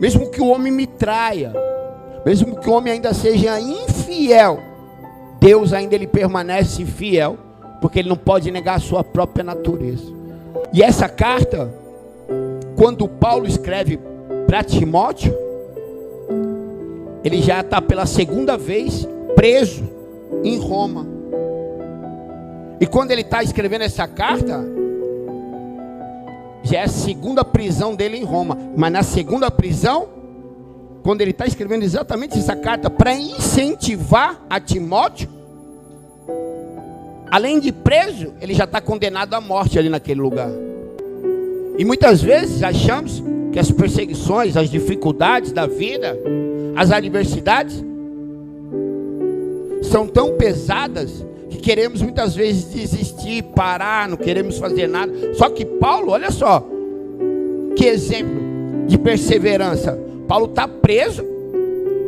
mesmo que o homem me traia, mesmo que o homem ainda seja infiel, Deus ainda ele permanece fiel, porque ele não pode negar a sua própria natureza. E essa carta, quando Paulo escreve para Timóteo, ele já está pela segunda vez preso em Roma. E quando ele está escrevendo essa carta, já é a segunda prisão dele em Roma. Mas na segunda prisão, quando ele está escrevendo exatamente essa carta para incentivar a Timóteo, além de preso, ele já está condenado à morte ali naquele lugar. E muitas vezes achamos que as perseguições, as dificuldades da vida, as adversidades são tão pesadas que queremos muitas vezes desistir, parar, não queremos fazer nada. Só que Paulo, olha só, que exemplo de perseverança. Paulo está preso,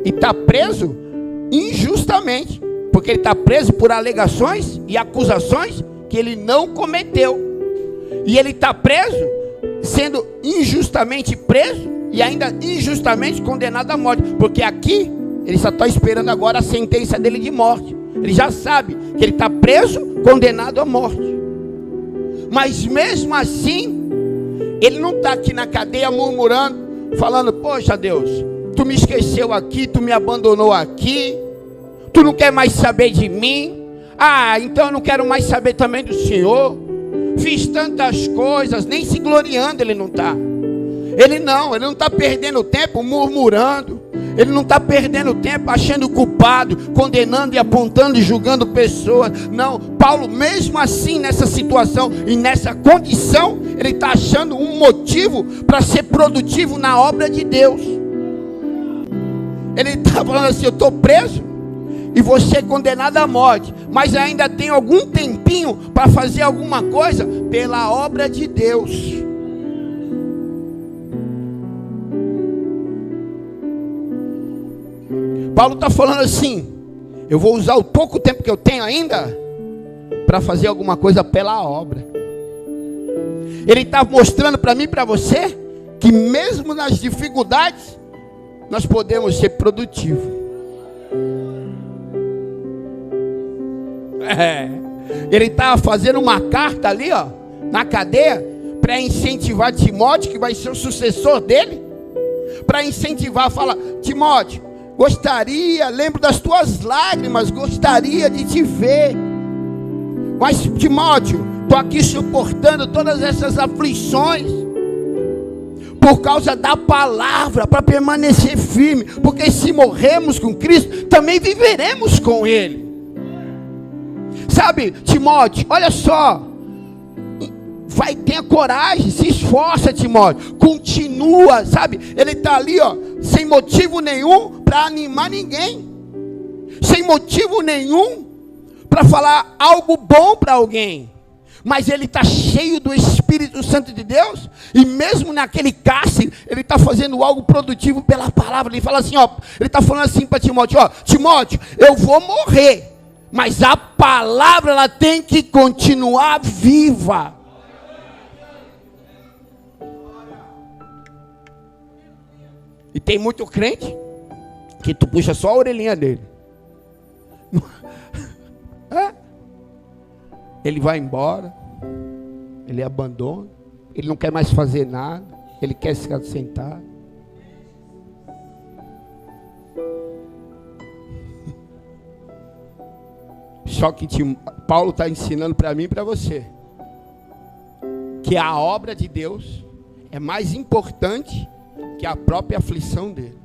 e está preso injustamente, porque ele está preso por alegações e acusações que ele não cometeu. E ele está preso, sendo injustamente preso e ainda injustamente condenado à morte, porque aqui ele só está esperando agora a sentença dele de morte. Ele já sabe que ele está preso, condenado à morte. Mas mesmo assim, ele não está aqui na cadeia murmurando, falando: poxa Deus, tu me esqueceu aqui, tu me abandonou aqui, tu não quer mais saber de mim. Ah, então eu não quero mais saber também do Senhor. Fiz tantas coisas, nem se gloriando ele não está. Ele não está perdendo tempo murmurando. Ele não está perdendo tempo achando culpado, condenando e apontando e julgando pessoas. Não, Paulo mesmo assim nessa situação e nessa condição, ele está achando um motivo para ser produtivo na obra de Deus. Ele está falando assim: eu estou preso e vou ser condenado à morte, mas ainda tenho algum tempinho para fazer alguma coisa pela obra de Deus. Paulo está falando assim: eu vou usar o pouco tempo que eu tenho ainda para fazer alguma coisa pela obra. Ele está mostrando para mim e para você que mesmo nas dificuldades nós podemos ser produtivos. Ele estava fazendo uma carta ali, ó, na cadeia, para incentivar Timóteo, que vai ser o sucessor dele, para incentivar, fala: Timóteo, gostaria, lembro das tuas lágrimas, gostaria de te ver. Mas Timóteo, estou aqui suportando todas essas aflições por causa da palavra, para permanecer firme, porque se morremos com Cristo, também viveremos com Ele. Sabe, Timóteo, olha só, tenha coragem, se esforça, Timóteo, continua, sabe, ele está ali, ó, sem motivo nenhum para animar ninguém, sem motivo nenhum para falar algo bom para alguém, mas ele está cheio do Espírito Santo de Deus, e mesmo naquele cárcere, ele está fazendo algo produtivo pela palavra. Ele fala assim, ó, ele está falando assim para Timóteo, ó, Timóteo, eu vou morrer, mas a palavra ela tem que continuar viva. E tem muito crente que tu puxa só a orelhinha dele. Ele vai embora, ele abandona, ele não quer mais fazer nada, ele quer ficar sentado. Só que Paulo está ensinando para mim e para você que a obra de Deus é mais importante que a própria aflição dele.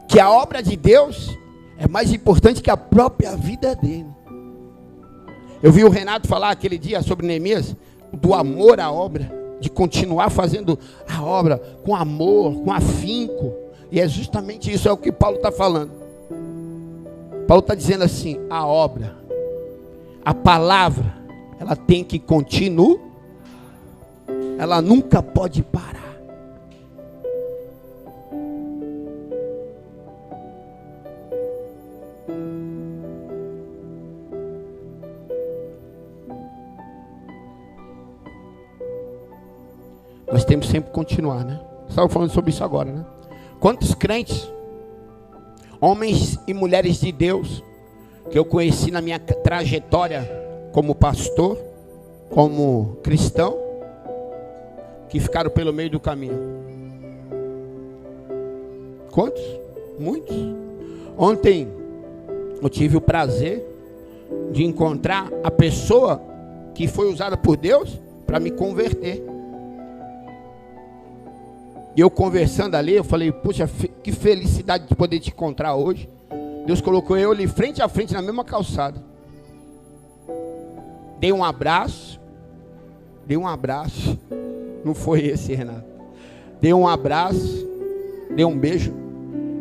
Que a obra de Deus é mais importante que a própria vida dele. Eu vi o Renato falar aquele dia sobre Neemias, do amor à obra, de continuar fazendo a obra com amor, com afinco. E é justamente isso, é o que Paulo está falando. Paulo está dizendo assim, a obra, a palavra, ela tem que continuar, ela nunca pode parar. Nós temos sempre que continuar, né? Estava falando sobre isso agora, né? Quantos crentes, homens e mulheres de Deus, que eu conheci na minha trajetória como pastor, como cristão, que ficaram pelo meio do caminho. Quantos? Muitos. Ontem eu tive o prazer de encontrar a pessoa que foi usada por Deus para me converter. E eu conversando ali, eu falei, puxa, que felicidade de poder te encontrar hoje. Deus colocou eu ali frente a frente na mesma calçada. Dei um abraço. Não foi esse, Renato. Dei um abraço, dei um beijo.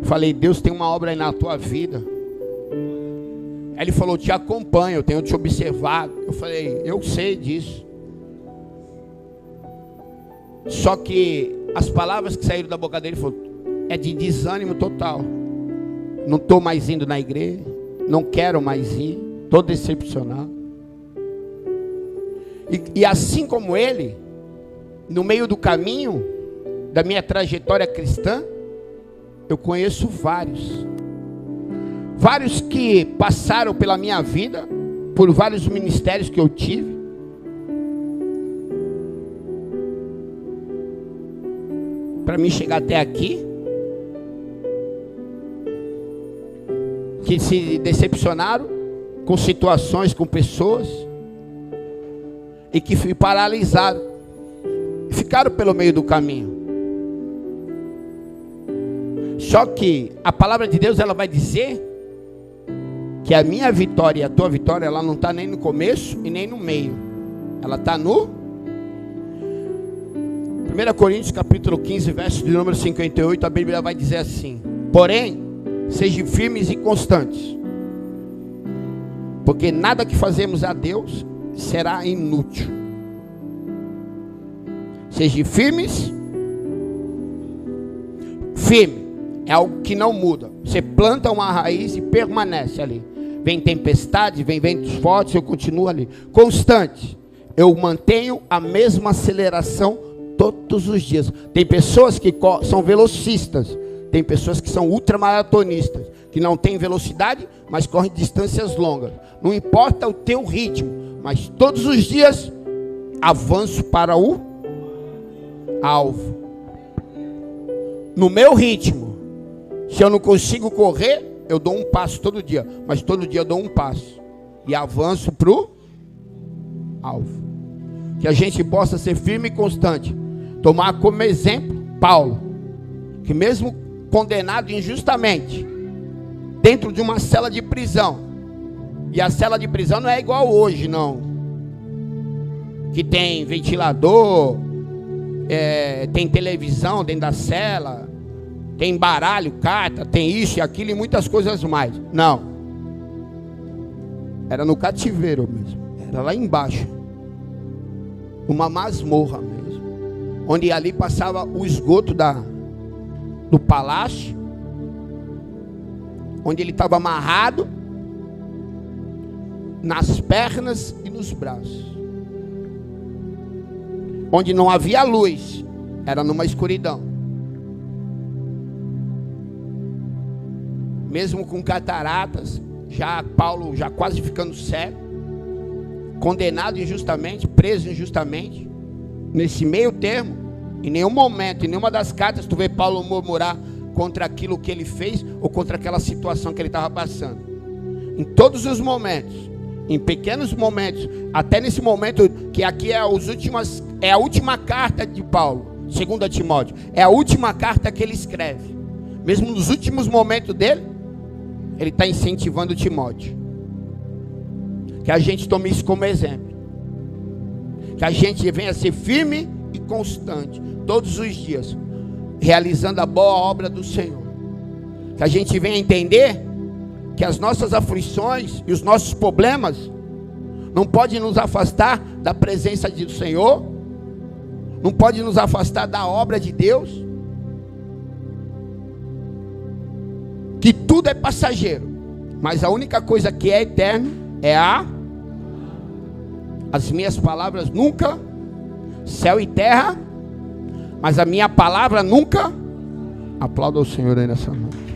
Falei, Deus tem uma obra aí na tua vida. Aí ele falou, te acompanho, eu tenho te observado. Eu falei, eu sei disso. Só que as palavras que saíram da boca dele foram, é de desânimo total. Não estou mais indo na igreja, não quero mais ir, estou decepcionado. E assim como ele, no meio do caminho da minha trajetória cristã, eu conheço vários que passaram pela minha vida, por vários ministérios que eu tive. Para mim chegar até aqui, que se decepcionaram com situações, com pessoas, e que fui paralisado, ficaram pelo meio do caminho. Só que a palavra de Deus, ela vai dizer que a minha vitória e a tua vitória, ela não está nem no começo e nem no meio, ela está no 1 Coríntios capítulo 15, verso de número 58, a Bíblia vai dizer assim: porém, sejam firmes e constantes, porque nada que fazemos a Deus será inútil. Sejam firmes. Firme é algo que não muda. Você planta uma raiz e permanece ali. Vem tempestade, vem ventos fortes, eu continuo ali. Constante, eu mantenho a mesma aceleração todos os dias. Tem pessoas que são velocistas, tem pessoas que são ultramaratonistas, que não têm velocidade, mas correm distâncias longas. Não importa o teu ritmo, mas todos os dias avanço para o alvo. No meu ritmo, se eu não consigo correr, eu dou um passo todo dia, mas todo dia eu dou um passo e avanço para o alvo. Que a gente possa ser firme e constante. Tomar como exemplo Paulo, que mesmo condenado injustamente, dentro de uma cela de prisão, e a cela de prisão não é igual hoje, não, que tem ventilador, tem televisão dentro da cela, tem baralho, carta, tem isso e aquilo e muitas coisas mais. Não, era no cativeiro mesmo, era lá embaixo, uma masmorra mesmo, onde ali passava o esgoto do palácio, onde ele estava amarrado nas pernas e nos braços, onde não havia luz, era numa escuridão, mesmo com cataratas, Paulo já quase ficando cego, condenado injustamente, preso injustamente. Nesse meio termo, em nenhum momento, em nenhuma das cartas, tu vê Paulo murmurar contra aquilo que ele fez ou contra aquela situação que ele estava passando. Em todos os momentos, em pequenos momentos, até nesse momento que aqui é a última carta de Paulo, 2 Timóteo, é a última carta que ele escreve. Mesmo nos últimos momentos dele, ele está incentivando Timóteo. Que a gente tome isso como exemplo. Que a gente venha ser firme e constante, todos os dias, realizando a boa obra do Senhor. Que a gente venha entender que as nossas aflições e os nossos problemas não podem nos afastar da presença do Senhor, não podem nos afastar da obra de Deus, que tudo é passageiro, mas a única coisa que é eterna é as minhas palavras nunca, céu e terra, mas a minha palavra nunca. Aplauda o Senhor aí nessa noite.